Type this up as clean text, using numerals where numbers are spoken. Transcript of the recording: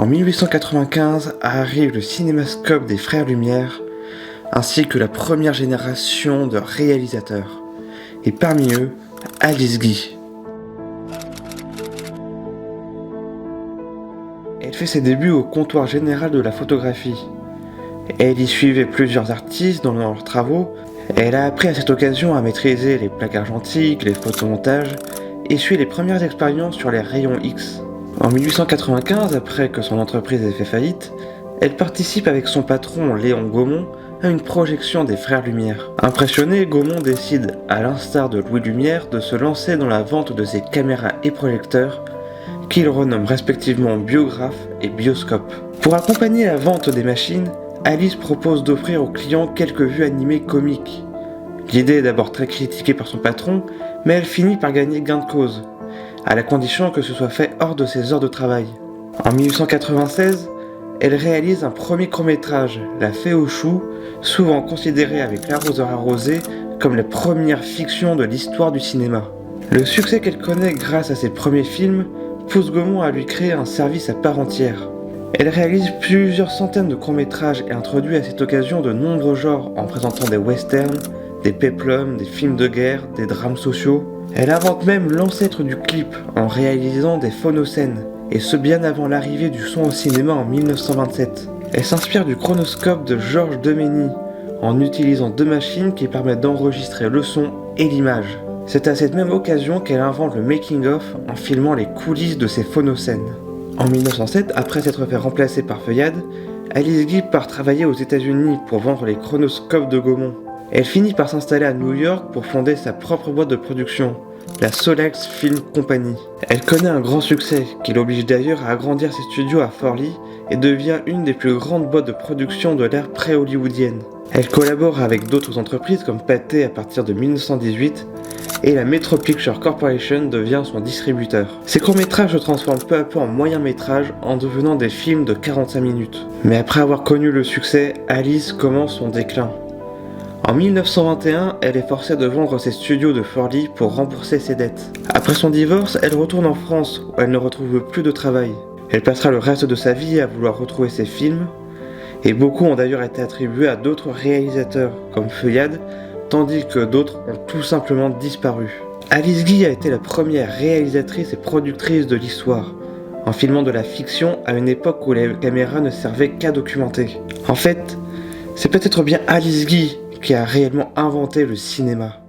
En 1895 arrive le cinémascope des Frères Lumière, ainsi que la première génération de réalisateurs, et parmi eux, Alice Guy. Elle fait ses débuts au comptoir général de la photographie. Elle y suivait plusieurs artistes dans leurs travaux. Elle a appris à cette occasion à maîtriser les plaques argentiques, les photomontages, et suit les premières expériences sur les rayons X. En 1895, après que son entreprise ait fait faillite, elle participe avec son patron Léon Gaumont à une projection des Frères Lumière. Impressionné, Gaumont décide, à l'instar de Louis Lumière, de se lancer dans la vente de ses caméras et projecteurs, qu'il renomme respectivement Biographe et Bioscope. Pour accompagner la vente des machines, Alice propose d'offrir aux clients quelques vues animées comiques. L'idée est d'abord très critiquée par son patron, mais elle finit par gagner gain de cause, à la condition que ce soit fait hors de ses heures de travail. En 1896, elle réalise un premier court-métrage, La Fée aux choux, souvent considéré avec L'arroseur arrosé comme la première fiction de l'histoire du cinéma. Le succès qu'elle connaît grâce à ses premiers films pousse Gaumont à lui créer un service à part entière. Elle réalise plusieurs centaines de courts-métrages et introduit à cette occasion de nombreux genres en présentant des westerns, des péplums, des films de guerre, des drames sociaux. Elle invente même l'ancêtre du clip en réalisant des phonocènes, et ce bien avant l'arrivée du son au cinéma en 1927. Elle s'inspire du chronoscope de Georges Demenny en utilisant deux machines qui permettent d'enregistrer le son et l'image. C'est à cette même occasion qu'elle invente le making-of en filmant les coulisses de ses phonocènes. En 1907, après s'être fait remplacer par Feuillade, Alice Guy part travailler aux États-Unis pour vendre les chronoscopes de Gaumont. Elle finit par s'installer à New York pour fonder sa propre boîte de production, la Solex Film Company. Elle connaît un grand succès, qui l'oblige d'ailleurs à agrandir ses studios à Fort Lee et devient une des plus grandes boîtes de production de l'ère pré-hollywoodienne. Elle collabore avec d'autres entreprises comme Pathé à partir de 1918 et la Metro Picture Corporation devient son distributeur. Ses courts-métrages se transforment peu à peu en moyens-métrages en devenant des films de 45 minutes. Mais après avoir connu le succès, Alice commence son déclin. En 1921, elle est forcée de vendre ses studios de Fort Lee pour rembourser ses dettes. Après son divorce, elle retourne en France où elle ne retrouve plus de travail. Elle passera le reste de sa vie à vouloir retrouver ses films, et beaucoup ont d'ailleurs été attribués à d'autres réalisateurs comme Feuillade, tandis que d'autres ont tout simplement disparu. Alice Guy a été la première réalisatrice et productrice de l'histoire, en filmant de la fiction à une époque où les caméras ne servaient qu'à documenter. En fait, c'est peut-être bien Alice Guy qui a réellement inventé le cinéma.